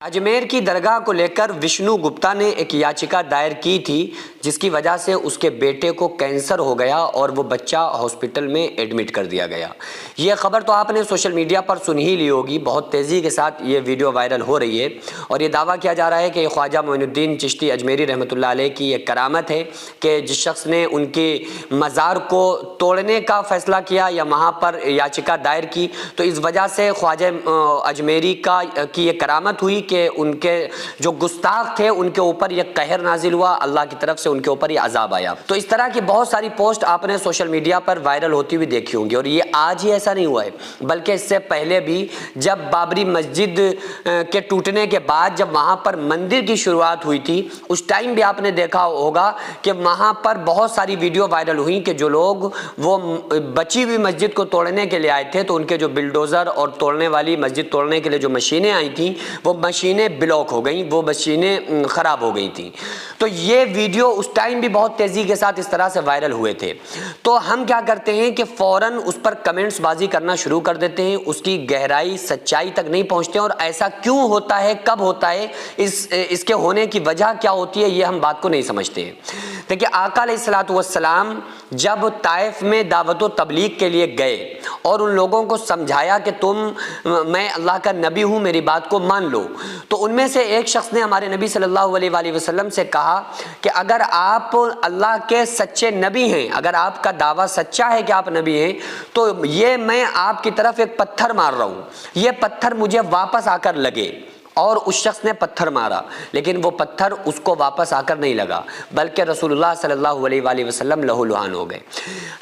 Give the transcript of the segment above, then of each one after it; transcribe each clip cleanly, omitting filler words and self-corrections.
اجمیر کی درگاہ کو لے کر وشنو گپتا نے ایک یاچکا دائر کی تھی جس کی وجہ سے اس کے بیٹے کو کینسر ہو گیا اور وہ بچہ ہاسپٹل میں ایڈمٹ کر دیا گیا۔ یہ خبر تو آپ نے سوشل میڈیا پر سن ہی لی ہوگی، بہت تیزی کے ساتھ یہ ویڈیو وائرل ہو رہی ہے اور یہ دعویٰ کیا جا رہا ہے کہ خواجہ معین الدین چشتی اجمیری رحمۃ اللہ علیہ کی ایک کرامت ہے کہ جس شخص نے ان کی مزار کو توڑنے کا فیصلہ کیا یا وہاں پر یاچکا دائر کی تو اس وجہ سے خواجہ اجمیری کی یہ کرامت ہوئی کہ ان کے جو گستاخ تھے ان کے اوپر یہ قہر نازل ہوا، اللہ کی طرف سے ان کے اوپر یہ عذاب آیا۔ تو اس طرح کی بہت ساری پوسٹ آپ نے سوشل میڈیا پر وائرل ہوتی ہوئی دیکھی ہوں گی، اور یہ آج ہی ایسا نہیں ہوا ہے بلکہ اس سے پہلے بھی جب بابری مسجد کے ٹوٹنے کے بعد جب وہاں پر مندر کی شروعات ہوئی تھی اس ٹائم بھی آپ نے دیکھا ہوگا کہ وہاں پر بہت ساری ویڈیو وائرل ہوئی کہ جو لوگ وہ بچی ہوئی مسجد کو توڑنے کے لیے آئے تھے تو ان کے جو بلڈوزر اور توڑنے والی مسجد توڑنے کے لیے جو مشینیں آئی تھیں وہ مشینیں بلاک ہو گئیں، وہ مشینیں خراب ہو گئی تھیں۔ تو یہ ویڈیو اس ٹائم بھی بہت تیزی کے ساتھ اس طرح سے وائرل ہوئے تھے۔ تو ہم کیا کرتے ہیں کہ فوراً اس پر کمنٹس بازی کرنا شروع کر دیتے ہیں، اس کی گہرائی سچائی تک نہیں پہنچتے اور ایسا کیوں ہوتا ہے، کب ہوتا ہے، اس کے ہونے کی وجہ کیا ہوتی ہے، یہ ہم بات کو نہیں سمجھتے ہیں۔ دیکھیں آقا علیہ الصلوۃ والسلام جب طائف میں دعوت و تبلیغ کے لیے گئے اور ان لوگوں کو سمجھایا کہ میں اللہ کا نبی ہوں، میری بات کو مان لو، تو ان میں سے ایک شخص نے ہمارے نبی صلی اللہ علیہ وآلہ وسلم سے کہا کہ اگر آپ اللہ کے سچے نبی ہیں، اگر آپ کا دعویٰ سچا ہے کہ آپ نبی ہیں تو یہ میں آپ کی طرف ایک پتھر مار رہا ہوں، یہ پتھر مجھے واپس آ کر لگے۔ اور اس شخص نے پتھر مارا لیکن وہ پتھر اس کو واپس آ کر نہیں لگا بلکہ رسول اللہ صلی اللہ علیہ وآلہ وسلم لہو لہان ہو گئے۔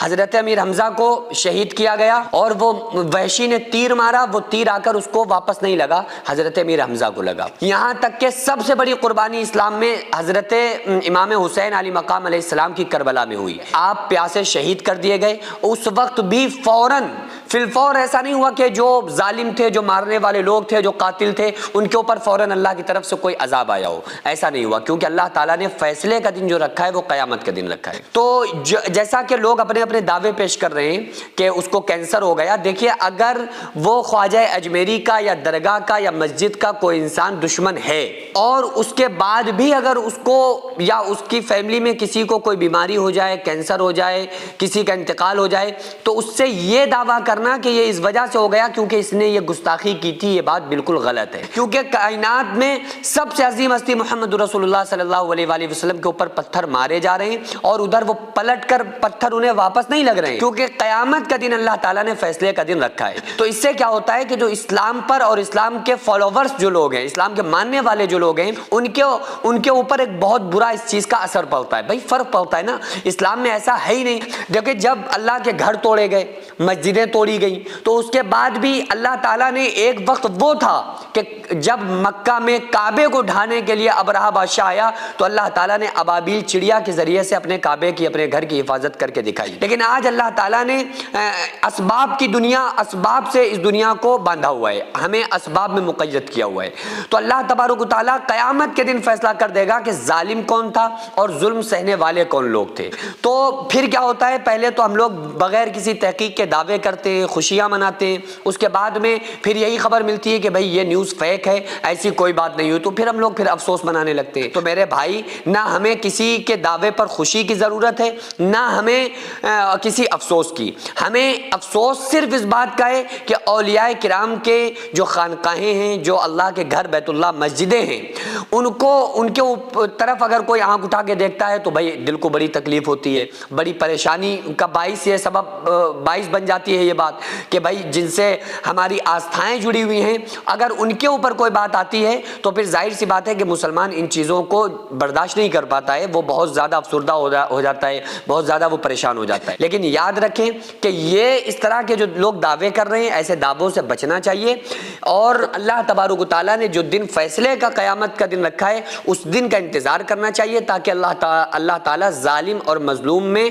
حضرت امیر حمزہ کو شہید کیا گیا اور وہ وحشی نے تیر مارا، وہ تیر آ کر اس کو واپس نہیں لگا، حضرت امیر حمزہ کو لگا۔ یہاں تک کہ سب سے بڑی قربانی اسلام میں حضرت امام حسین علی مقام علیہ السلام کی کربلا میں ہوئی، آپ پیاسے شہید کر دیے گئے۔ اس وقت بھی فوراً فی الفور ایسا نہیں ہوا کہ جو ظالم تھے، جو مارنے والے لوگ تھے، جو قاتل تھے، ان کے اوپر فوراً اللہ کی طرف سے کوئی عذاب آیا ہو، ایسا نہیں ہوا، کیونکہ اللہ تعالیٰ نے فیصلے کا دن جو رکھا ہے وہ قیامت کا دن رکھا ہے۔ تو جیسا کہ لوگ اپنے اپنے دعوے پیش کر رہے ہیں کہ اس کو کینسر ہو گیا، دیکھیے اگر وہ خواجہ اجمیری کا یا درگاہ کا یا مسجد کا کوئی انسان دشمن ہے اور اس کے بعد بھی اگر اس کو یا اس کی فیملی میں کسی کو کوئی بیماری ہو جائے، کینسر ہو جائے، کسی کا انتقال ہو جائے تو اس سے یہ دعویٰ کرنا کہ یہ اس وجہ سے ہو گیا کیونکہ اس نے یہ گستاخی کی تھی، یہ بات بالکل غلط ہے، کیونکہ کائنات میں سب سے عظیم ہستی محمد رسول اللہ صلی اللہ علیہ وآلہ وسلم کے اوپر پتھر مارے جا رہے ہیں اور ادھر وہ پلٹ کر پتھر انہیں واپس نہیں لگ رہے ہیں، کیونکہ قیامت کا دن اللہ تعالیٰ نے فیصلے کا دن رکھا ہے۔ تو اس سے کیا ہوتا ہے کہ جو اسلام پر اور اسلام کے فالوورز جو لوگ ہیں، اسلام کے ماننے والے جو لوگ ہیں، ان کے اوپر ایک بہت برا اس چیز کا اثر پڑتا ہے۔ بھائی فرق پڑتا ہے نا، اسلام میں ایسا ہے ہی نہیں۔ دیکھیں جب اللہ کے گھر توڑے گئے، مسجدیں توڑی گئی تو اس کے بعد بھی اللہ تعالیٰ نے ایک وقت وہ تھا کہ جب مکہ میں کعبے کو ڈھانے کے لیے ابرہہ بادشاہ آیا تو اللہ تعالیٰ نے ابابیل چڑیا کے ذریعے سے اپنے کعبے کی، اپنے گھر کی حفاظت کر کے دکھائی، لیکن آج اللہ تعالیٰ نے اسباب کی دنیا، اسباب سے اس دنیا کو باندھا ہوا ہے، ہمیں اسباب میں مقید کیا ہوا ہے۔ تو اللہ تبارک و تعالیٰ قیامت کے دن فیصلہ کر دے گا کہ ظالم کون تھا اور ظلم سہنے والے کون لوگ تھے۔ تو پھر کیا ہوتا ہے، پہلے تو ہم لوگ بغیر کسی تحقیق کے دعوے کرتے ہیں، خوشیاں مناتے ہیں، اس کے بعد میں پھر یہی خبر ملتی ہے کہ بھئی یہ نیوز فیک ہے، ایسی کوئی بات نہیں ہوئی، تو پھر ہم لوگ افسوس منانے لگتے ہیں۔ تو میرے بھائی، نہ ہمیں کسی کے دعوے پر خوشی کی ضرورت ہے، نہ ہمیں کسی افسوس کی، ہمیں افسوس صرف اس بات کا ہے کہ اولیاء کرام کے جو خانقاہیں ہیں، جو اللہ کے گھر بیت اللہ مسجدیں ہیں، ان کے طرف اگر کوئی آنکھ اٹھا کے دیکھتا ہے تو بھئی دل کو بڑی تکلیف ہوتی ہے، بڑی پریشانی کا باعث بن جاتی ہے یہ بات کہ بھائی جن سے ہماری آستھائیں جڑی ہوئی ہیں، اگر ان کے اوپر کوئی بات آتی ہے تو پھر ظاہر سی بات ہے کہ مسلمان ان چیزوں کو برداشت نہیں کر پاتا ہے، وہ بہت زیادہ افسردہ ہو جاتا ہے، بہت زیادہ وہ پریشان ہو جاتا ہے۔ لیکن یاد رکھیں کہ یہ اس طرح کے جو لوگ دعوے کر رہے ہیں، ایسے دعووں سے بچنا چاہیے، اور اللہ تبارک و تعالیٰ نے جو دن فیصلے کا قیامت کا دن رکھا ہے اس دن کا انتظار کرنا چاہیے تاکہ اللہ تعالیٰ ظالم اور مظلوم میں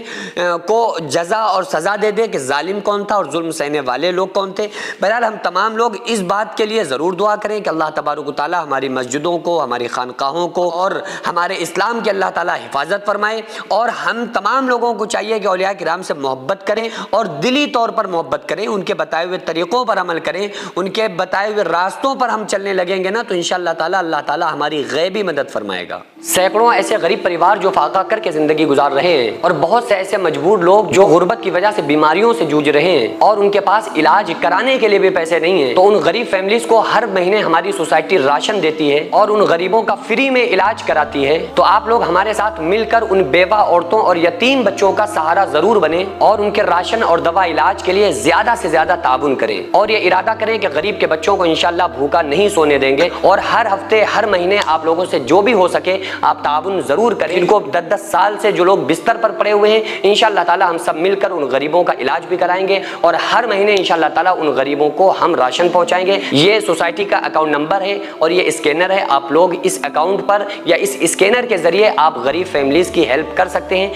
کو جزا اور سزا دے دے کہ ظالم کون تھا اور ظلم سہنے والے لوگ کون تھے۔ بہرحال ہم تمام لوگ اس بات کے لیے ضرور دعا کریں کہ اللہ تبارک و تعالیٰ ہماری مسجدوں کو، ہماری خانقاہوں کو اور ہمارے اسلام کی اللہ تعالیٰ حفاظت فرمائے، اور ہم تمام لوگوں کو چاہیے کہ اولیاء کرام سے محبت کریں اور دلی طور پر محبت کریں، ان کے بتائے ہوئے طریقوں پر عمل کریں، ان کے بتائے ہوئے راستوں پر ہم چلنے لگیں گے نا تو انشاءاللہ تعالیٰ اللہ تعالیٰ ہماری غیبی مدد فرمائے گا۔ سینکڑوں ایسے غریب پریوار جو فاقہ کر کے زندگی گزار رہے ہیں، اور بہت سے ایسے مجبور لوگ جو غربت کی وجہ سے بیماریوں سے جوجھ رہے ہیں اور ان کے پاس علاج کرانے کے لیے بھی پیسے نہیں ہیں، تو ان غریب فیملیز کو ہر مہینے ہماری سوسائٹی راشن دیتی ہے اور ان غریبوں کا فری میں علاج کراتی ہے۔ تو آپ لوگ ہمارے ساتھ مل کر ان بیوہ عورتوں اور یتیم بچوں کا سہارا ضرور بنیں اور ان کے راشن اور دوا علاج کے لیے زیادہ سے زیادہ تعاون کریں، اور یہ ارادہ کریں کہ غریب کے بچوں کو انشاءاللہ بھوکا نہیں سونے دیں گے، اور ہر ہفتے ہر مہینے آپ لوگوں سے جو بھی ہو سکے آپ تعاون ضرور کریں۔ ان کو 10 سال سے جو لوگ بستر پر پڑے ہوئے ہیں انشاءاللہ تعالی ہم سب مل کر ان غریبوں کا علاج بھی کرائیں گے، اور ہر مہینے انشاءاللہ تعالی ان غریبوں کو ہم راشن پہنچائیں گے۔ یہ سوسائٹی کا اکاؤنٹ نمبر ہے اور یہ اسکینر ہے، آپ لوگ اس اکاؤنٹ پر یا اس اسکینر کے ذریعے آپ غریب فیملیز کی ہیلپ کر سکتے ہیں۔